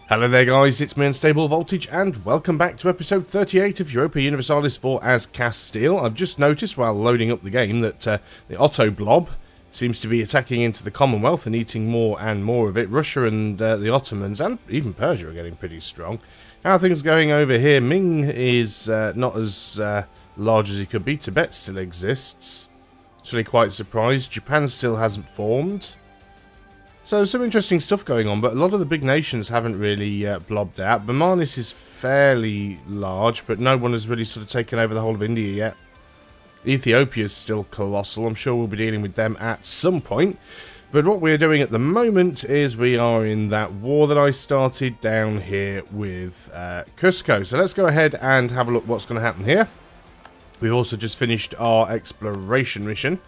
Hello there guys, it's me Unstable Voltage and welcome back to episode 38 of Europa Universalis for as Castile. I've just noticed while loading up the game that the Otto blob seems to be attacking into the Commonwealth and eating more and more of it. Russia and the Ottomans and even Persia are getting pretty strong. How are things going over here? Ming is not as large as he could be. Tibet still exists. Actually quite surprised. Japan still hasn't formed. So some interesting stuff going on, but a lot of the big nations haven't really blobbed out. Bermanis is fairly large, but no one has really sort of taken over the whole of India yet. Ethiopia is still colossal. I'm sure we'll be dealing with them at some point. But what we're doing at the moment is we are in that war that I started down here with Cusco. So let's go ahead and have a look what's going to happen here. We've also just finished our exploration mission.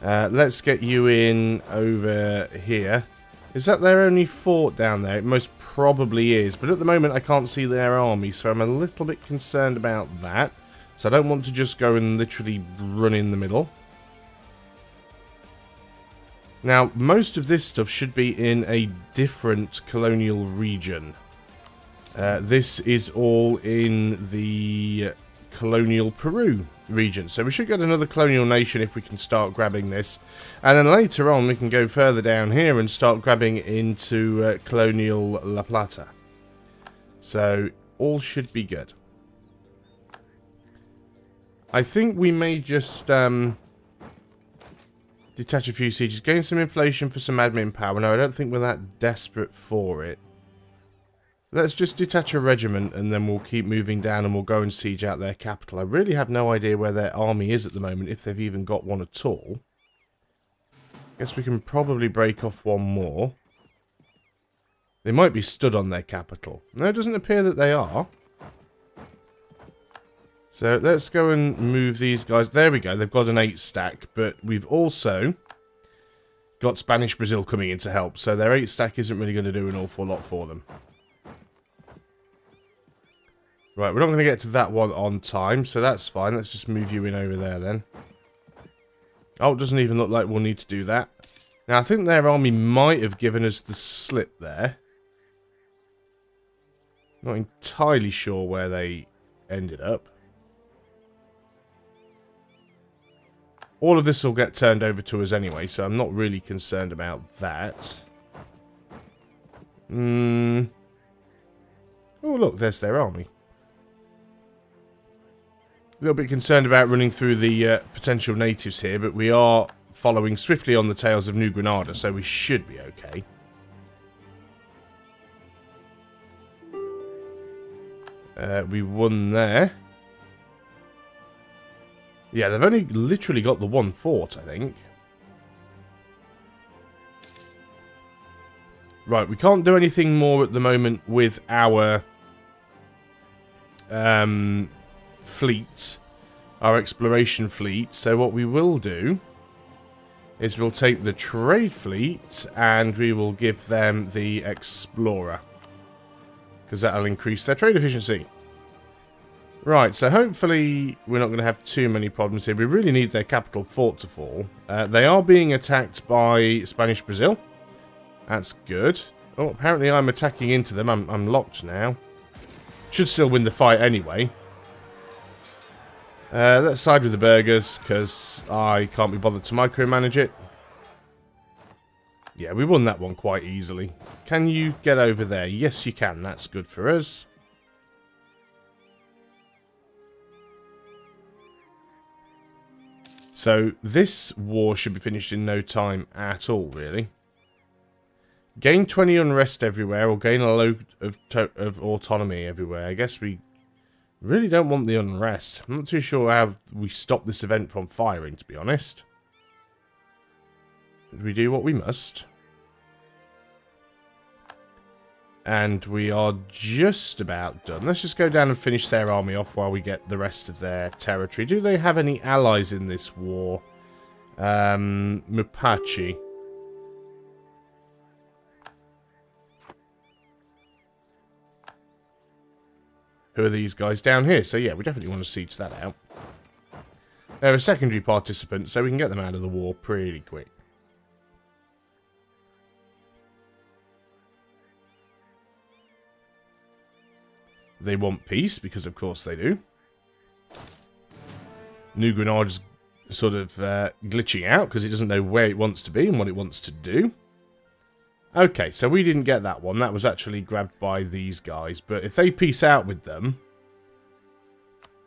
Let's get you in over here. Is that their only fort down there? It most probably is, but at the moment I can't see their army, so I'm a little bit concerned about that. So I don't want to just go and literally run in the middle. Now, most of this stuff should be in a different colonial region. This is all in the colonial Peru region, so we should get another colonial nation if we can start grabbing this, and then later on we can go further down here and start grabbing into colonial La Plata. So all should be good. I think we may just detach a few sieges, gain some inflation for some admin power. No, I don't think we're that desperate for it. Let's just detach a regiment and then we'll keep moving down and we'll go and siege out their capital. I really have no idea where their army is at the moment, if they've even got one at all. Guess we can probably break off one more. They might be stood on their capital. No, it doesn't appear that they are. So let's go and move these guys. There we go, they've got an 8 stack, but we've also got Spanish Brazil coming in to help. So their 8 stack isn't really going to do an awful lot for them. Right, we're not going to get to that one on time, so that's fine. Let's just move you in over there then. Oh, it doesn't even look like we'll need to do that. Now, I think their army might have given us the slip there. Not entirely sure where they ended up. All of this will get turned over to us anyway, so I'm not really concerned about that. Oh, look, there's their army. A little bit concerned about running through the potential natives here, but we are following swiftly on the tails of New Granada, so we should be okay. We won there. Yeah, they've only literally got the one fort, I think. Right, we can't do anything more at the moment with our fleet, our exploration fleet. So what we will do is we'll take the trade fleet and we will give them the explorer, because that'll increase their trade efficiency. Right, so hopefully we're not going to have too many problems here. We really need their capital fort to fall. They are being attacked by Spanish Brazil. That's good. Oh, apparently I'm attacking into them. I'm locked now. Should still win the fight anyway. Let's side with the burghers, because I can't be bothered to micromanage it. Yeah, we won that one quite easily. Can you get over there? Yes, you can. That's good for us. So, this war should be finished in no time at all, really. Gain 20 unrest everywhere, or gain a load of autonomy everywhere. I guess we really don't want the unrest. I'm not too sure how we stop this event from firing, to be honest. But we do what we must. And we are just about done. Let's just go down and finish their army off while we get the rest of their territory. Do they have any allies in this war? Mupachi. Who are these guys down here? So yeah, we definitely want to siege that out. They're a secondary participant, so we can get them out of the war pretty quick. They want peace, because of course they do. New Grenada's sort of glitching out because it doesn't know where it wants to be and what it wants to do. Okay, so we didn't get that one. That was actually grabbed by these guys. But if they peace out with them...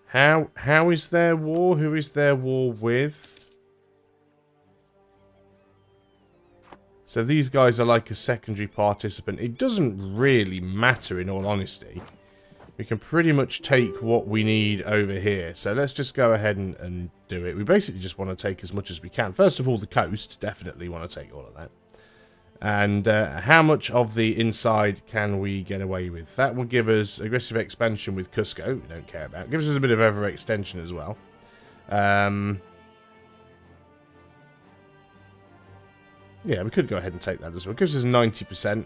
How is their war? Who is their war with? So these guys are like a secondary participant. It doesn't really matter, in all honesty. We can pretty much take what we need over here. So let's just go ahead and do it. We basically just want to take as much as we can. First of all, the coast. Definitely want to take all of that. And how much of the inside can we get away with? That will give us aggressive expansion with Cusco. We don't care about. Gives us a bit of overextension as well. Yeah, we could go ahead and take that as well. Gives us 90%.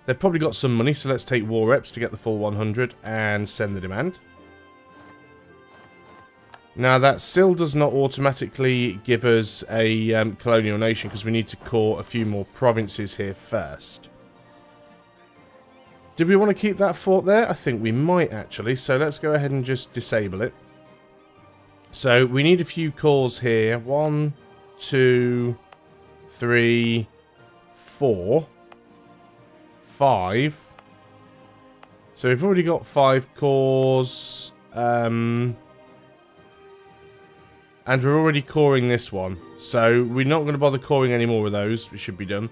They've probably got some money, so let's take war reps to get the full 100 and send the demand. Now, that still does not automatically give us a colonial nation, because we need to core a few more provinces here first. Do we want to keep that fort there? I think we might, actually. So let's go ahead and just disable it. So we need a few cores here. 1, 2, 3, 4, 5. So we've already got 5 cores. And we're already coring this one. So we're not going to bother coring any more of those. We should be done.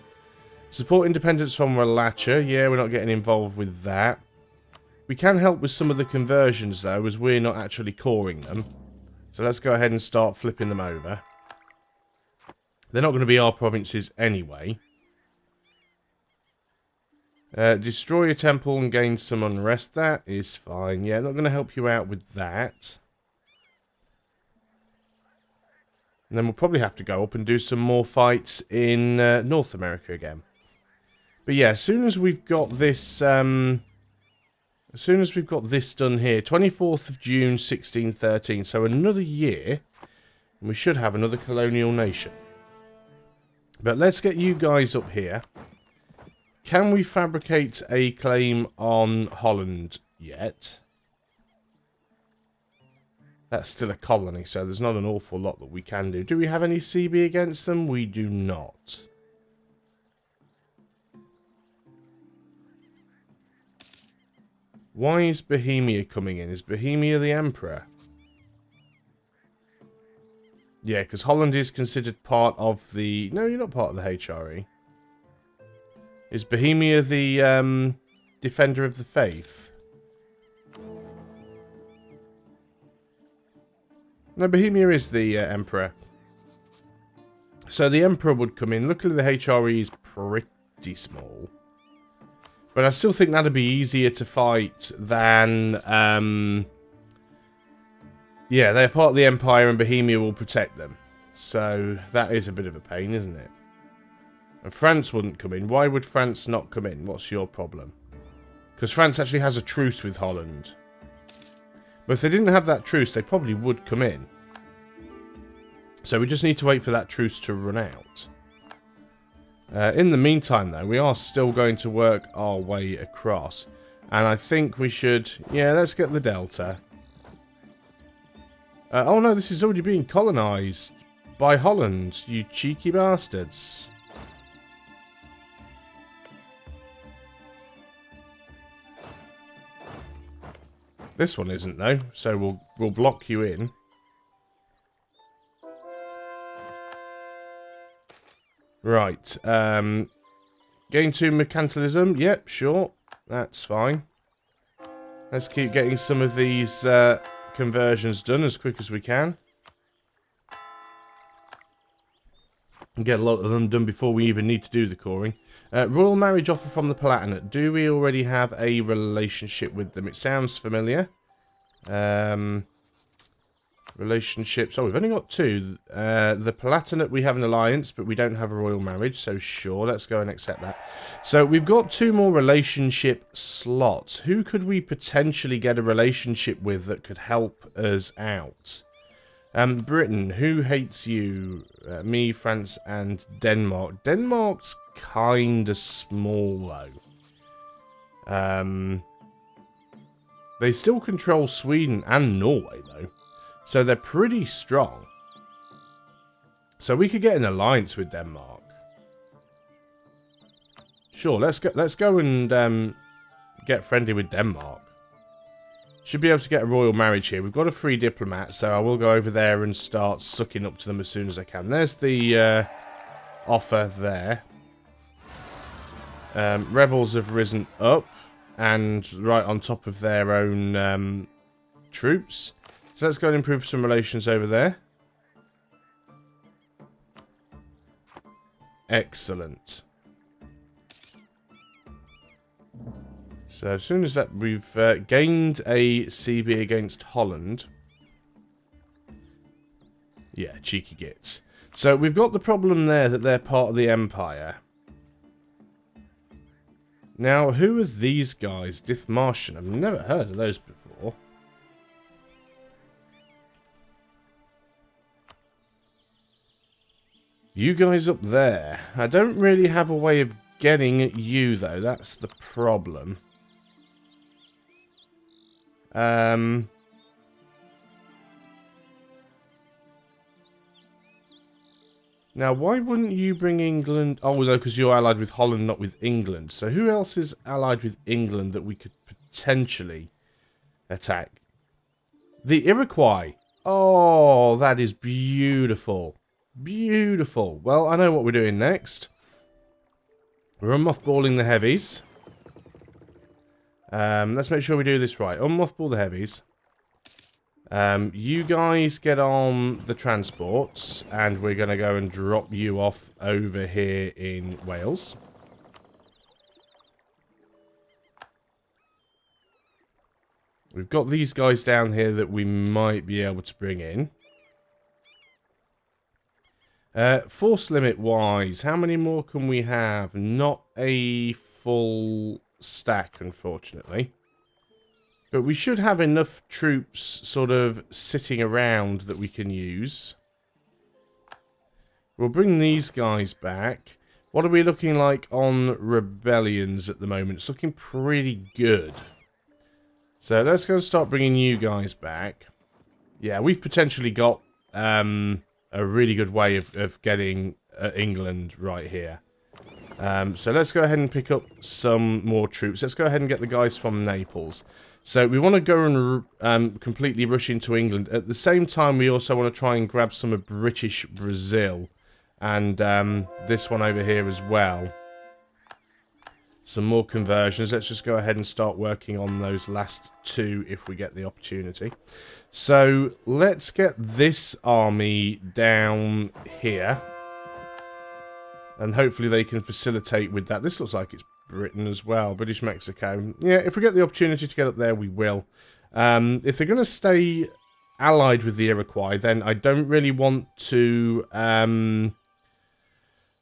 Support independence from Wallachia. Yeah, we're not getting involved with that. We can help with some of the conversions, though, as we're not actually coring them. So let's go ahead and start flipping them over. They're not going to be our provinces anyway. Destroy a temple and gain some unrest. That is fine. Yeah, not going to help you out with that. And then we'll probably have to go up and do some more fights in North America again. But yeah, as soon as we've got this, done here, 24th of June, 1613. So another year, and we should have another colonial nation. But let's get you guys up here. Can we fabricate a claim on Holland yet? That's still a colony, so there's not an awful lot that we can do. Do we have any CB against them? We do not. Why is Bohemia coming in? Is Bohemia the Emperor? Yeah, because Holland is considered part of the... No, you're not part of the HRE. Is Bohemia the Defender of the Faith? No, Bohemia is the Emperor. So the Emperor would come in. Luckily, the HRE is pretty small. But I still think that'd be easier to fight than... yeah, they're part of the Empire and Bohemia will protect them. So that is a bit of a pain, isn't it? And France wouldn't come in. Why would France not come in? What's your problem? Because France actually has a truce with Holland. But if they didn't have that truce, they probably would come in. So we just need to wait for that truce to run out. In the meantime, though, we are still going to work our way across. And I think we should... Yeah, let's get the Delta. Oh no, this is already being colonised by Holland, you cheeky bastards. This one isn't, though, so we'll block you in. Right. Gain 2 mercantilism. Yep, sure. That's fine. Let's keep getting some of these conversions done as quick as we can. And get a lot of them done before we even need to do the coring. Royal marriage offer from the Palatinate. Do we already have a relationship with them? It sounds familiar. Relationships. Oh, we've only got 2. The Palatinate, we have an alliance, but we don't have a royal marriage. So sure, let's go and accept that. So we've got 2 more relationship slots. Who could we potentially get a relationship with that could help us out? Britain, who hates you? Me, France, and Denmark. Denmark's kind of small, though. They still control Sweden and Norway, though. So they're pretty strong. So we could get an alliance with Denmark. Sure, let's go and get friendly with Denmark. Should be able to get a royal marriage here. We've got a free diplomat, so I will go over there and start sucking up to them as soon as I can. There's the offer there. Rebels have risen up and right on top of their own troops. So let's go and improve some relations over there. Excellent. So as soon as that we've gained a CB against Holland. Yeah, cheeky gits. So we've got the problem there that they're part of the Empire. Now, who are these guys? Dithmarschen. I've never heard of those before. You guys up there. I don't really have a way of getting at you, though. That's the problem. Now, why wouldn't you bring England... Oh, no, because you're allied with Holland, not with England. So who else is allied with England that we could potentially attack? The Iroquois. Oh, that is beautiful. Beautiful. Well, I know what we're doing next. We're unmothballing the heavies. Let's make sure we do this right. Unmothball the heavies. You guys get on the transports, and we're going to go and drop you off over here in Wales. We've got these guys down here that we might be able to bring in. Force limit wise, how many more can we have? Not a full stack, unfortunately. But we should have enough troops sort of sitting around that we can use. We'll bring these guys back. What are we looking like on rebellions at the moment? It's looking pretty good. So let's go and start bringing you guys back. Yeah, we've potentially got a really good way of getting England right here. So let's go ahead and pick up some more troops. Let's go ahead and get the guys from Naples. So we want to go and completely rush into England. At the same time, we also want to try and grab some of British Brazil. And this one over here as well. Some more conversions. Let's just go ahead and start working on those last two if we get the opportunity. So let's get this army down here. And hopefully they can facilitate with that. This looks like it's Britain as well. British Mexico. Yeah, if we get the opportunity to get up there, we will. If they're going to stay allied with the Iroquois, then I don't really want to...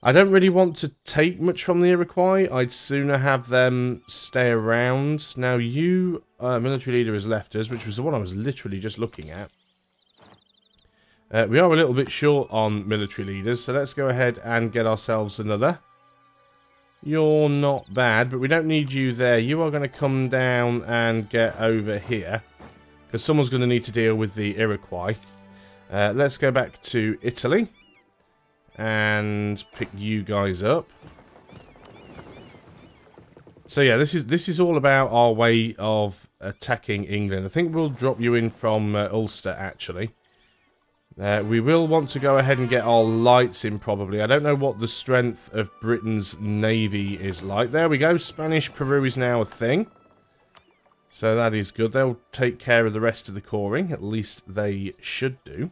I don't really want to take much from the Iroquois. I'd sooner have them stay around. Now, you, military leader, has left us, which was the one I was literally just looking at. We are a little bit short on military leaders, so let's go ahead and get ourselves another. You're not bad, but we don't need you there. You are going to come down and get over here, because someone's going to need to deal with the Iroquois. Let's go back to Italy. And pick you guys up. So yeah, this is all about our way of attacking England. I think we'll drop you in from Ulster, actually. We will want to go ahead and get our lights in, probably. I don't know what the strength of Britain's navy is like. There we go. Spanish Peru is now a thing. So that is good. They'll take care of the rest of the coring. At least they should do.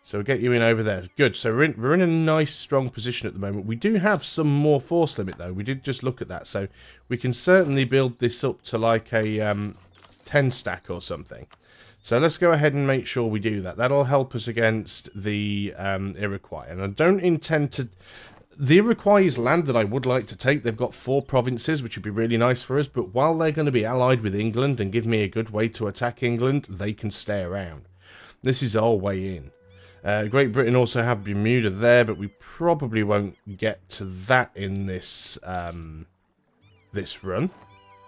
So we'll get you in over there. Good. So we're in a nice, strong position at the moment. We do have some more force limit, though. We did just look at that. So we can certainly build this up to like a 10 stack or something. So let's go ahead and make sure we do that. That'll help us against the Iroquois. And I don't intend to... The Iroquois is land that I would like to take. They've got 4 provinces, which would be really nice for us. But while they're going to be allied with England and give me a good way to attack England, they can stay around. This is our way in. Great Britain also have Bermuda there, but we probably won't get to that in this this run.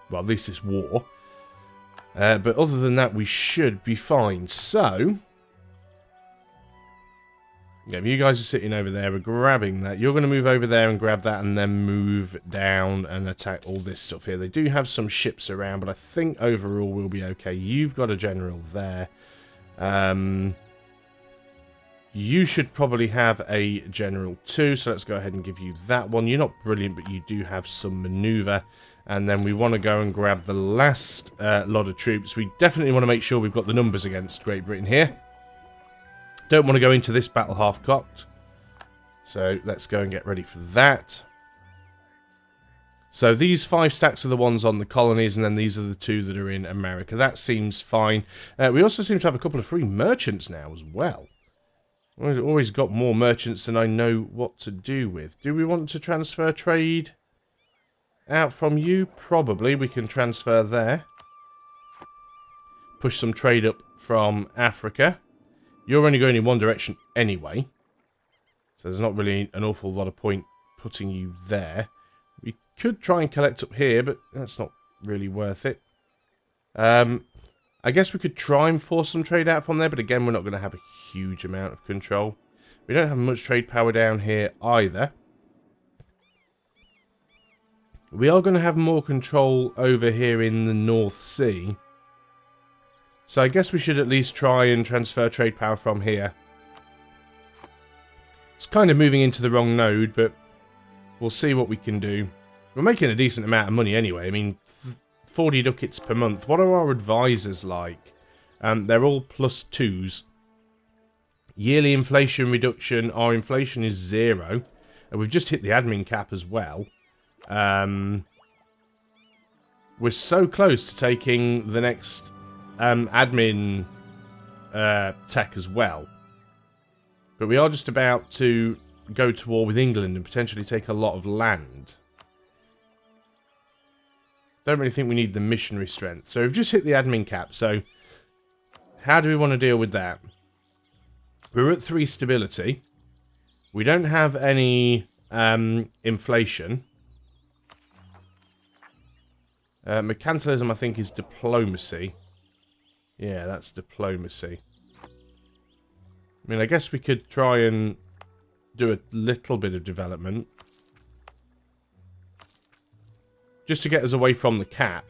well, at least this war. But other than that, we should be fine. So, yeah, you guys are sitting over there, we're grabbing that. You're going to move over there and grab that and then move down and attack all this stuff here. They do have some ships around, but I think overall we'll be okay. You've got a general there. You should probably have a general too, so let's go ahead and give you that one. You're not brilliant, but you do have some maneuver. And then we want to go and grab the last lot of troops. We definitely want to make sure we've got the numbers against Great Britain here. Don't want to go into this battle half-cocked. So let's go and get ready for that. So these 5 stacks are the ones on the colonies, and then these are the 2 that are in America. That seems fine. We also seem to have a couple of free merchants now as well. We've always got more merchants than I know what to do with. Do we want to transfer trade out from you? Probably. We can transfer there. Push some trade up from Africa. You're only going in one direction anyway, so there's not really an awful lot of point putting you there. We could try and collect up here, but that's not really worth it. I guess we could try and force some trade out from there, but again, we're not going to have a huge amount of control. We don't have much trade power down here either. We are going to have more control over here in the North Sea. So I guess we should at least try and transfer trade power from here. It's kind of moving into the wrong node, but we'll see what we can do. We're making a decent amount of money anyway. I mean, 40 ducats per month. What are our advisors like? They're all +2s. Yearly inflation reduction. Our inflation is 0. And we've just hit the admin cap as well. We're so close to taking the next admin tech as well. But we are just about to go to war with England and potentially take a lot of land. Don't really think we need the missionary strength. So we've just hit the admin cap. So how do we want to deal with that? We're at 3 stability. We don't have any inflation. Mercantilism, I think, is diplomacy. Yeah, that's diplomacy. I mean, I guess we could try and do a little bit of development. Just to get us away from the cap.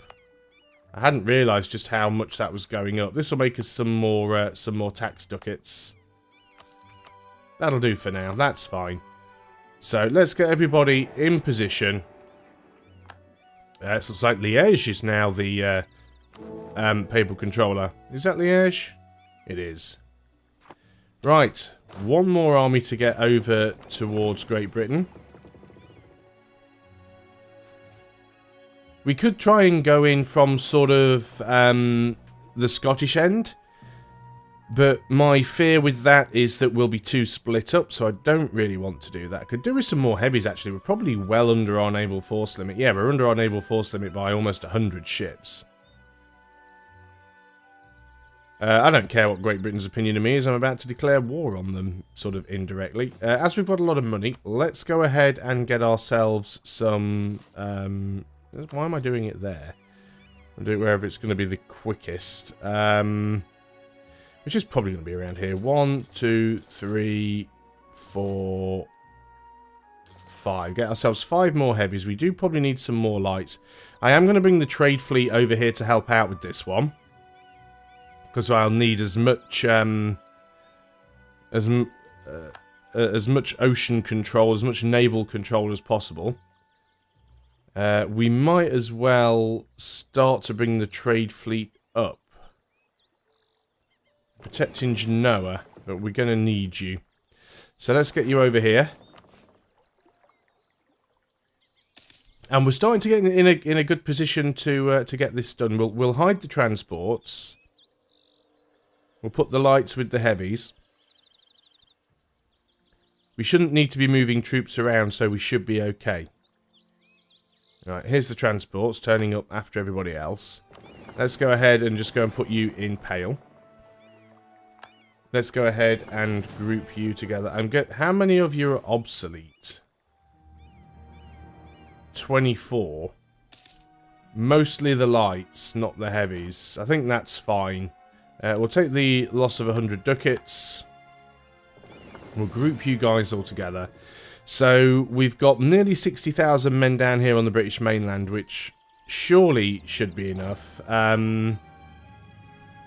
I hadn't realised just how much that was going up. This will make us some more tax ducats. That'll do for now. That's fine. So, let's get everybody in position. It looks like Liège is now the papal controller. Is that Liège? It is. Right. One more army to get over towards Great Britain. We could try and go in from sort of the Scottish end. But my fear with that is that we'll be too split up, so I don't really want to do that. Could do with some more heavies, actually. We're probably well under our naval force limit. Yeah, we're under our naval force limit by almost 100 ships. I don't care what Great Britain's opinion of me is. I'm about to declare war on them, sort of indirectly. As we've got a lot of money, let's go ahead and get ourselves some... why am I doing it there? I'll do it wherever it's going to be the quickest. Which is probably going to be around here. 1, 2, 3, 4, 5. Get ourselves 5 more heavies. We do probably need some more lights. I am going to bring the trade fleet over here to help out with this one. Because I'll need as much ocean control, as much naval control as possible. We might as well start to bring the trade fleet up. Protecting Genoa, but we're going to need you. So let's get you over here. And we're starting to get in a good position to get this done. We'll hide the transports. We'll put the lights with the heavies. We shouldn't need to be moving troops around, so we should be okay. Right, here's the transports turning up after everybody else. Let's go ahead and just go and put you in pale. Let's go ahead and group you together. How many of you are obsolete? 24. Mostly the lights, not the heavies. I think that's fine. We'll take the loss of 100 ducats. We'll group you guys all together. So we've got nearly 60,000 men down here on the British mainland, which surely should be enough.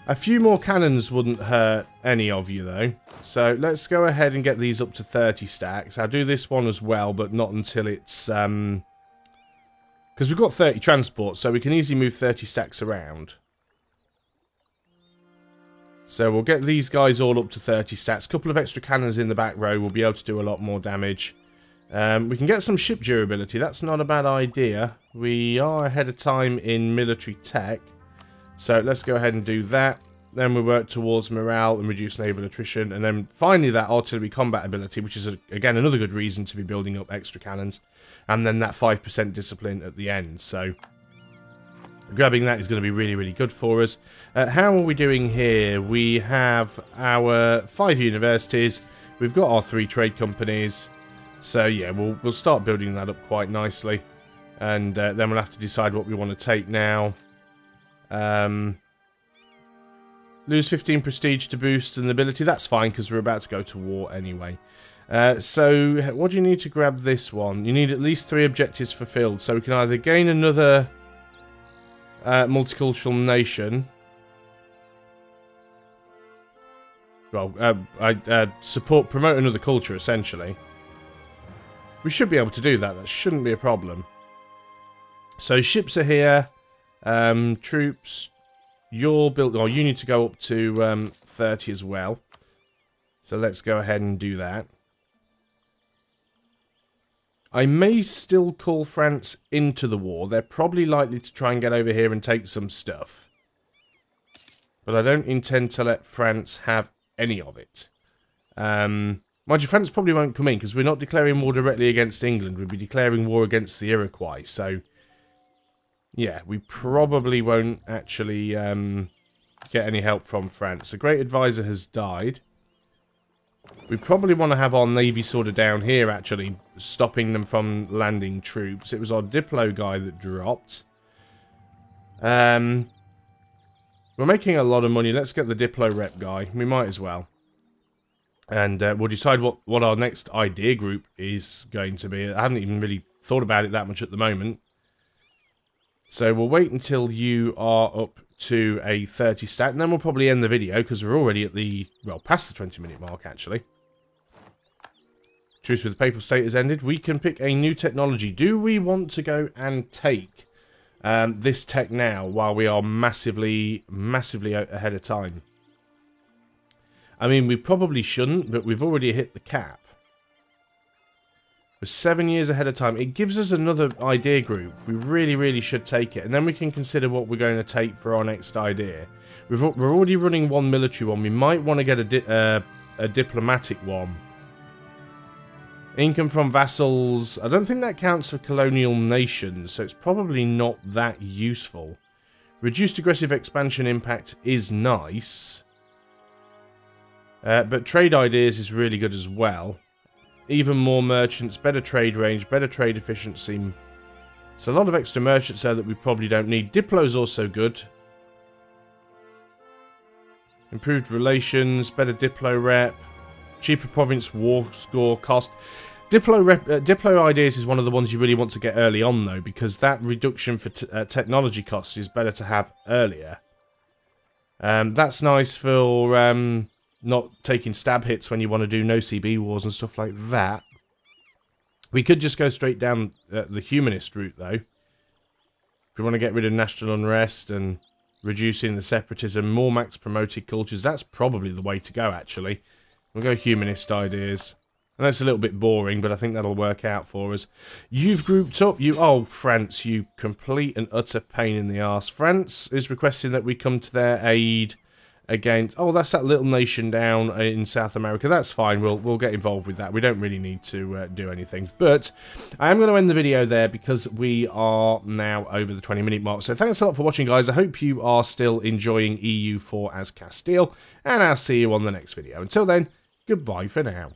A few more cannons wouldn't hurt any of you, though. So let's go ahead and get these up to 30 stacks. I'll do this one as well, but not until it's... because we've got 30 transports, so we can easily move 30 stacks around. So we'll get these guys all up to 30 stacks. A couple of extra cannons in the back row will be able to do a lot more damage. We can get some ship durability. That's not a bad idea. We are ahead of time in military tech. So let's go ahead and do that. Then we work towards morale and reduce naval attrition. And then finally that artillery combat ability, which is, again, another good reason to be building up extra cannons. And then that 5% discipline at the end. So grabbing that is going to be really, really good for us. How are we doing here? We have our 5 universities. We've got our 3 trade companies. So yeah, we'll start building that up quite nicely. And then we'll have to decide what we want to take now. Lose 15 prestige to boost an ability. That's fine because we're about to go to war anyway. So what do you need to grab this one? You need at least 3 objectives fulfilled. So we can either gain another multicultural nation. Well, promote another culture essentially. We should be able to do that. That shouldn't be a problem. So ships are here. Troops, you're built, or you need to go up to 30 as well. So let's go ahead and do that. I may still call France into the war. They're probably likely to try and get over here and take some stuff. But I don't intend to let France have any of it. Mind you, France probably won't come in because we're not declaring war directly against England. We'll be declaring war against the Iroquois. So yeah, we probably won't actually get any help from France. A great advisor has died. We probably want to have our navy sort of down here, actually, stopping them from landing troops. It was our Diplo guy that dropped. We're making a lot of money. Let's get the Diplo rep guy. We might as well. And we'll decide what our next idea group is going to be. I haven't even really thought about it that much at the moment. So we'll wait until you are up to a 30 stack, and then we'll probably end the video, because we're already at the, well, past the 20-minute mark, actually. Truce with the Papal State has ended. We can pick a new technology. Do we want to go and take this tech now, while we are massively, massively ahead of time? I mean, we probably shouldn't, but we've already hit the cap. We're 7 years ahead of time. It gives us another idea group. We really, really should take it. And then we can consider what we're going to take for our next idea. We're already running one military one. We might want to get a diplomatic one. Income from vassals. I don't think that counts for colonial nations, so it's probably not that useful. Reduced aggressive expansion impact is nice. But trade ideas is really good as well. Even more merchants, better trade range, better trade efficiency. It's a lot of extra merchants there that we probably don't need. Diplo's also good. Improved relations, better Diplo rep, cheaper province war score cost. Diplo ideas is one of the ones you really want to get early on though, because that reduction for technology cost is better to have earlier. That's nice for not taking stab hits when you want to do no CB wars and stuff like that. We could just go straight down the humanist route, though. If we want to get rid of national unrest and reducing the separatism, more max promoted cultures, that's probably the way to go, actually. We'll go humanist ideas. I know it's a little bit boring, but I think that'll work out for us. You've grouped up. Oh, France, you complete and utter pain in the arse. France is requesting that we come to their aid against... Oh, that's that little nation down in South America. That's fine. We'll get involved with that. We don't really need to do anything. But I am going to end the video there because we are now over the 20-minute mark. So thanks a lot for watching, guys. I hope you are still enjoying EU4 as Castile. And I'll see you on the next video. Until then, goodbye for now.